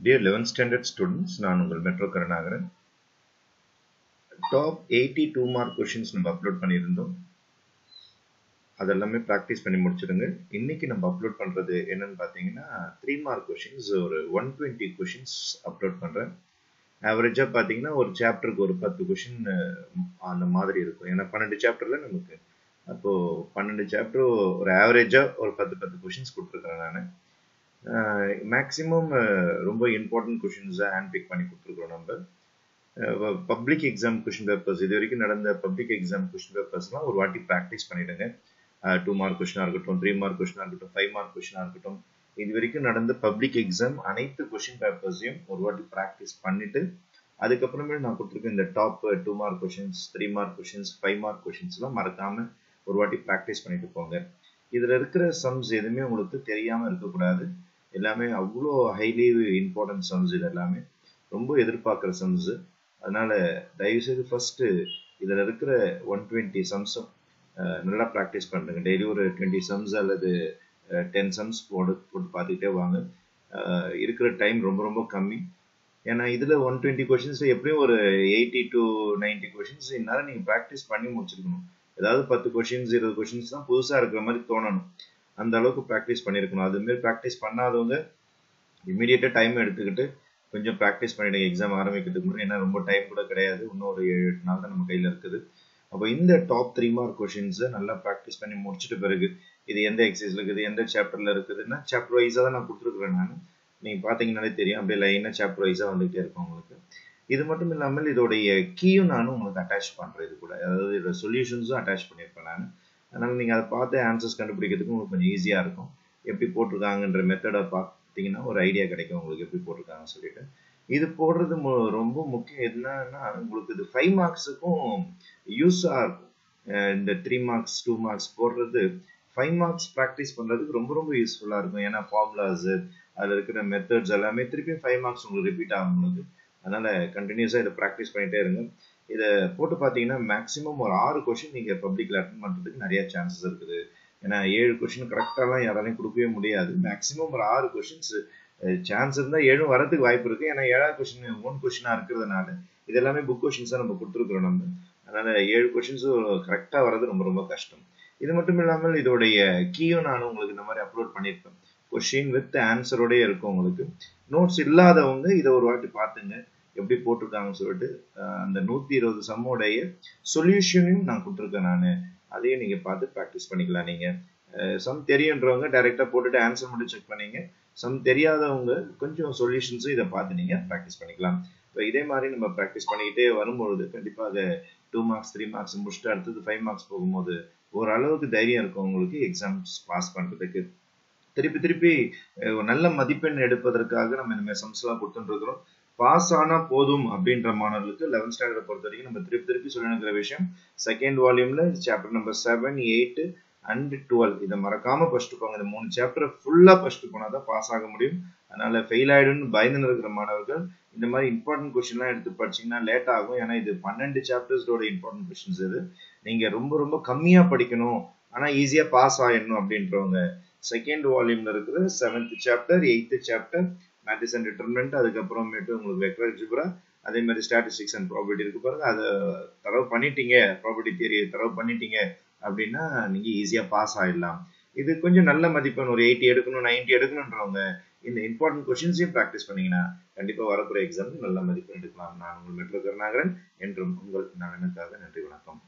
Dear 11th standard students, நான் உங்கள் metro Karunakaran. Top 82 mark questions நம்ம அப்லோட் பண்ணியிருந்தோம். அதெல்லாமே ப்ராக்டிஸ் பண்ணி முடிச்சிடுங்க. இன்னைக்கு நம்ம அப்லோட் பண்ணுறது என்னன்னு பார்த்தீங்கன்னா 3 மார்க் கொஷின்ஸ் ஒரு 120 கொஷின்ஸ் அப்லோட் பண்ணுறேன். ஆவரேஜாக பார்த்தீங்கன்னா ஒரு சாப்டருக்கு ஒரு 10 கொஷின் அந்த மாதிரி இருக்கும். ஏன்னா 12 சாப்டரில் நமக்கு அப்போது 12 சாப்டர் ஒரு ஆவரேஜாக ஒரு 10 கொஷின்ஸ் கொடுத்துருக்குறேன் நான். மேக்ஸிமம் ரொம்ப இம்பார்ட்டன்ட் கொஷின்ஸை ஹேண்ட் பிக் பண்ணி கொடுத்துருக்குறோம் நம்ம. பப்ளிக் எக்ஸாம் கொஷின் பேப்பர்ஸ் இது வரைக்கும் நடந்த பப்ளிக் எக்ஸாம் கொஷின் பேப்பர்ஸ்லாம் ஒரு வாட்டி ப்ராக்டிஸ் பண்ணிவிடுங்க. 2 மார்க் கொஷினாக இருக்கட்டும், 3 மார்க் கொஷினாக இருக்கட்டும், 5 மார்க் கொஷினாக இருக்கட்டும், இது வரைக்கும் நடந்த பப்ளிக் எக்ஸாம் அனைத்து கொஷின் பேப்பர்ஸையும் ஒரு வாட்டி ப்ராக்டிஸ் பண்ணிவிட்டு அதுக்கப்புறமே நான் கொடுத்துருக்கேன் இந்த top 2 mark question, 3 mark question, 5 mark கொஷின்ஸ்லாம் மறக்காமல் ஒரு வாட்டி ப்ராக்டிஸ் பண்ணிட்டு போங்க. இதில் இருக்கிற சம்ஸ் எதுவுமே உங்களுக்கு தெரியாமல் இருக்கக்கூடாது. எல்லாமே அவ்வளோ ஹைலி இம்பார்ட்டன்ட் சம்ஸ், இது எல்லாமே ரொம்ப எதிர்பார்க்குற சம்ஸு. அதனால் தயவுசெய்து ஃபஸ்ட்டு இதில் இருக்கிற 120 சம்ஸும் நல்லா ப்ராக்டிஸ் பண்ணுறேங்க. டெய்லி ஒரு 20 சம்ஸ் அல்லது 10 சம்ஸ் போட்டு பார்த்துக்கிட்டே வாங்க. இருக்கிற டைம் ரொம்ப ரொம்ப கம்மி. ஏன்னா இதில் 120 கொஷின்ஸில் எப்படியும் ஒரு 80 to 90 கொஷின்ஸ் இந்நேரம் நீங்கள் ப்ராக்டிஸ் பண்ணி முடிச்சிருக்கணும். ஏதாவது 10 கொஷின்ஸ் 20 கொஷின்ஸ் தான் புதுசாக இருக்கிற மாதிரி தோணணும். அந்த அளவுக்கு ப்ராக்டிஸ் பண்ணியிருக்கணும். அதுமாரி ப்ராக்டிஸ் பண்ணாதவங்க இமீடியட்டாக டைம் எடுத்துக்கிட்டு கொஞ்சம் ப்ராக்டிஸ் பண்ணிவிடுங்க எக்ஸாம் ஆரம்பிக்கிறதுக்கு முன்னாடி. ஏன்னா ரொம்ப டைம் கூட கிடையாது, இன்னும் ஒரு 7-8 நாள் தான் நம்ம கையில் இருக்குது. அப்போ இந்த டாப் 3 மார்க் கொஷின்ஸை நல்லா ப்ராக்டிஸ் பண்ணி முடிச்சுட்டு பிறகு இது எந்த எக்ஸசைஸில் இருக்குது, எந்த சாப்டரில் இருக்குதுன்னா சாப்டர் வைஸாக தான் நான் கொடுத்துருக்குறேன். நான் நீங்கள் பார்த்தீங்கன்னாலே தெரியும், அப்படியே லைனாக சாப்டர் வைஸாக வந்துகிட்டே இருக்கும் உங்களுக்கு. இது மட்டும் இல்லாமல் இதோடைய கீயும் நானும் உங்களுக்கு அட்டாச் பண்ணுறேன். இது கூட அதாவது இதோட சொல்யூஷன்ஸும் அட்டாச் பண்ணியிருப்பேன் நான். அதனால் நீங்கள் அதை பார்த்து ஆன்சர்ஸ் கண்டுபிடிக்கிறதுக்கு உங்களுக்கு கொஞ்சம் ஈஸியாக இருக்கும். எப்படி போட்டிருக்காங்கன்ற மெத்தடை பார்த்தீங்கன்னா ஒரு ஐடியா கிடைக்கும் உங்களுக்கு எப்படி போட்டிருக்காங்கன்னு சொல்லிட்டு. இது போடுறது ரொம்ப முக்கியம். என்னன்னா உங்களுக்கு இது 5 மார்க்ஸுக்கும் யூஸாக இருக்கும். இந்த 3 மார்க்ஸ் 2 மார்க்ஸ் போடுறது 5 மார்க்ஸ் ப்ராக்டிஸ் பண்ணுறதுக்கு ரொம்ப ரொம்ப யூஸ்ஃபுல்லாக இருக்கும். ஏன்னா ஃபார்முலாஸு அதில் இருக்கிற மெத்தட்ஸ் எல்லாமே திருப்பி 5 மார்க்ஸ் உங்களுக்கு ரிப்பீட் ஆகும் உங்களுக்கு. அதனால் கண்டினியூஸாக இதை ப்ராக்டிஸ் பண்ணிகிட்டே இருங்க. இதை போட்டு பார்த்தீங்கன்னா மேக்ஸிமம் ஒரு 6 கொஷின் நீங்கள் பப்ளிக்கில் அட்டன் பண்ணுறதுக்கு நிறைய சான்சஸ் இருக்குது. ஏன்னா 7 கொஷின் கரெக்டாலாம் யாராலையும் கொடுக்கவே முடியாது. மேக்ஸிமம் ஒரு 6 கொஷின்ஸ் சான்ஸ் இருந்தால் 7 வரதுக்கு வாய்ப்பு இருக்குது. ஏன்னா 7ஆவது கொஷின் ஓன் கொஷினாக இருக்கிறதுனால இது எல்லாமே புக் கொஷின்ஸாக நம்ம கொடுத்துருக்குறோம் நம்ம. அதனால் 7 கொஷின்ஸும் கரெக்டாக வர்றது ரொம்ப ரொம்ப கஷ்டம். இது மட்டும் இல்லாமல் இதோடைய கீயும் நானும் உங்களுக்கு இந்த மாதிரி அப்லோட் பண்ணியிருப்பேன். கொஷின் வித் ஆன்சரோடய இருக்கும் உங்களுக்கு. நோட்ஸ் இல்லாதவங்க இதை ஒரு வாட்டி பார்த்துங்க எப்படி போட்டிருக்காங்கன்னு சொல்லிட்டு. அந்த 120 சம்மோடைய சொல்யூஷனையும் நான் கொடுத்துருக்கேன் நான். அதையும் நீங்கள் பார்த்து ப்ராக்டிஸ் பண்ணிக்கலாம். நீங்கள் சம் தெரியுன்றவங்க டைரெக்டாக போட்டுட்டு ஆன்சர் மட்டும் செக் பண்ணிங்க. சம் தெரியாதவங்க கொஞ்சம் சொல்யூஷன்ஸும் இதை பார்த்து நீங்கள் ப்ராக்டிஸ் பண்ணிக்கலாம். இப்போ இதே மாதிரி நம்ம ப்ராக்டிஸ் பண்ணிக்கிட்டே வரும்பொழுது கண்டிப்பாக 2 மார்க்ஸ் 3 மார்க்ஸ் முடிச்சுட்டு அடுத்தது 5 மார்க்ஸ் போகும்போது ஓரளவுக்கு தைரியம் இருக்கும் உங்களுக்கு எக்ஸாம்ஸ் பாஸ் பண்ணுறதுக்கு. திருப்பி ஒரு நல்ல மதிப்பெண் எடுப்பதற்காக நம்ம இந்த மாதிரி சம்ஸ்லாம் கொடுத்துட்டுருக்கிறோம். பாஸ் ஆனால் போதும் அப்படின்ற மாணவர்களுக்கு 11th ஸ்டாண்டர்டை பொறுத்த வரைக்கும் நம்ம திருப்பி சொல்லினுக்கிற விஷயம் செகண்ட் வால்யூமில் சாப்டர் நம்பர் 7, 8 and 12 இதை மறக்காமல் படிச்சுட்டு போங்க. இந்த 3 சாப்டரை ஃபுல்லாக படிச்சுட்டு போனால் தான் பாஸ் ஆக முடியும். அதனால் ஃபெயில் ஆகிடுன்னு பயந்துன்னு இருக்கிற மாணவர்கள் இந்த மாதிரி இம்பார்ட்டன்ட் கொஸ்டின்லாம் எடுத்து படிச்சிங்கன்னா லேட் ஆகும். ஏன்னா இது 12 சாப்டர்ஸோட இம்பார்ட்டன்ட் கொஸ்டின்ஸ். இது நீங்கள் ரொம்ப கம்மியாக படிக்கணும் ஆனால் ஈஸியாக பாஸ் ஆகிடணும் அப்படின்றவங்க செகண்ட் வால்யூமில் இருக்கிற 7th chapter, 8th chapter matrix and determinant, அதுக்கப்புறமேட்டு உங்களுக்கு வெக்டர் அல்ஜிப்ரா, அதே மாதிரி ஸ்டாட்டிஸ்டிக்ஸ் அண்ட் ப்ராபபிலிட்டி இருக்கு பாருங்க. அதை தரவு பண்ணிட்டீங்க, ப்ராபபிலிட்டி தியரி தரவு பண்ணிட்டீங்க அப்படின்னா நீங்கள் ஈஸியாக பாஸ் ஆகிடலாம். இது கொஞ்சம் நல்ல மதிப்பெண் ஒரு 80 எடுக்கணும் 90 எடுக்கணுன்றவங்க இந்த இம்பார்ட்டன்ட் கொஷின்ஸையும் ப்ராக்டிஸ் பண்ணிங்கன்னா கண்டிப்பாக வரக்கூடிய எக்ஸாமுக்கு நல்ல மதிப்பெண் எடுக்கலாம். நான் உங்கள் மெட்ரோ கருணாகரன் என்றும் உங்கள் நலனுக்காக. நன்றி, வணக்கம்.